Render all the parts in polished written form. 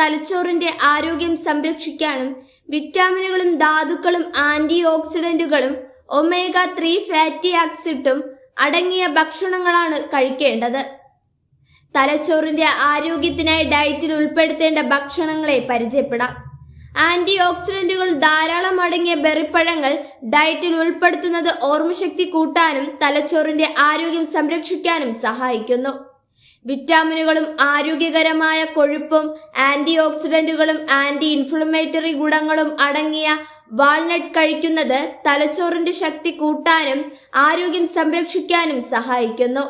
തലച്ചോറിന്റെ ആരോഗ്യം സംരക്ഷിക്കാനും വിറ്റാമിനുകളും ധാതുക്കളും ആന്റി ഓക്സിഡന്റുകളും ഒമേഗ 3 ഫാറ്റി ആസിഡും അടങ്ങിയ ഭക്ഷണങ്ങളാണ് കഴിക്കേണ്ടത്. തലച്ചോറിന്റെ ആരോഗ്യത്തിനായി ഡയറ്റിൽ ഉൾപ്പെടുത്തേണ്ട ഭക്ഷണങ്ങളെ പരിചയപ്പെടാം. ആന്റി ഓക്സിഡന്റുകൾ ധാരാളം അടങ്ങിയ ബെറിപ്പഴങ്ങൾ ഡയറ്റിൽ ഉൾപ്പെടുത്തുന്നത് ഓർമ്മശക്തി കൂട്ടാനും തലച്ചോറിന്റെ ആരോഗ്യം സംരക്ഷിക്കാനും സഹായിക്കുന്നു. വിറ്റാമിനുകളും ആരോഗ്യകരമായ കൊഴുപ്പും ആന്റി ഓക്സിഡന്റുകളും ആന്റി ഇൻഫ്ലമേറ്ററി ഗുണങ്ങളും അടങ്ങിയ വാൾനട്ട് കഴിക്കുന്നത് തലച്ചോറിന്റെ ശക്തി കൂട്ടാനും ആരോഗ്യം സംരക്ഷിക്കാനും സഹായിക്കുന്നു.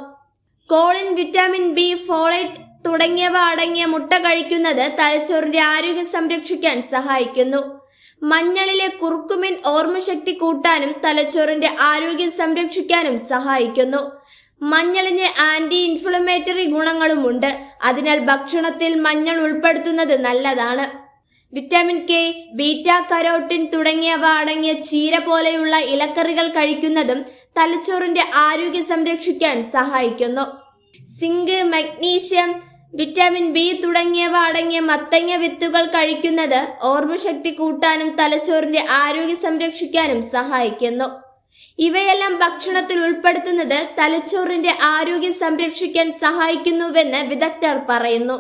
കോളിൻ, വിറ്റാമിൻ ബി, ഫോളേറ്റ് തുടങ്ങിയവ അടങ്ങിയ മുട്ട കഴിക്കുന്നത് തലച്ചോറിന്റെ ആരോഗ്യം സംരക്ഷിക്കാൻ സഹായിക്കുന്നു. മഞ്ഞളിലെ കുർക്കുമിൻ ഓർമ്മശക്തി കൂട്ടാനും തലച്ചോറിന്റെ ആരോഗ്യം സംരക്ഷിക്കാനും സഹായിക്കുന്നു. മഞ്ഞളിന് ആന്റി ഇൻഫ്ലമേറ്ററി ഗുണങ്ങളുമുണ്ട്. അതിനാൽ ഭക്ഷണത്തിൽ മഞ്ഞൾ ഉൾപ്പെടുത്തുന്നത് നല്ലതാണ്. വിറ്റാമിൻ കെ, ബീറ്റ കരോട്ടിൻ തുടങ്ങിയവ അടങ്ങിയ ചീര പോലെയുള്ള ഇലക്കറികൾ കഴിക്കുന്നതും തലച്ചോറിന്റെ ആരോഗ്യം സംരക്ഷിക്കാൻ സഹായിക്കുന്നു. സിങ്ക്, മഗ്നീഷ്യം, വിറ്റാമിൻ ബി തുടങ്ങിയവ അടങ്ങിയ മത്തങ്ങ വിത്തുകൾ കഴിക്കുന്നത് ഓർമ്മശക്തി കൂട്ടാനും തലച്ചോറിന്റെ ആരോഗ്യം സംരക്ഷിക്കാനും സഹായിക്കുന്നു. ഇവയെല്ലാം ഭക്ഷണത്തിൽ ഉൾപ്പെടുത്തുന്നത് തലച്ചോറിന്റെ ആരോഗ്യം സംരക്ഷിക്കാൻ സഹായിക്കുന്നുവെന്ന് വിദഗ്ധർ പറയുന്നു.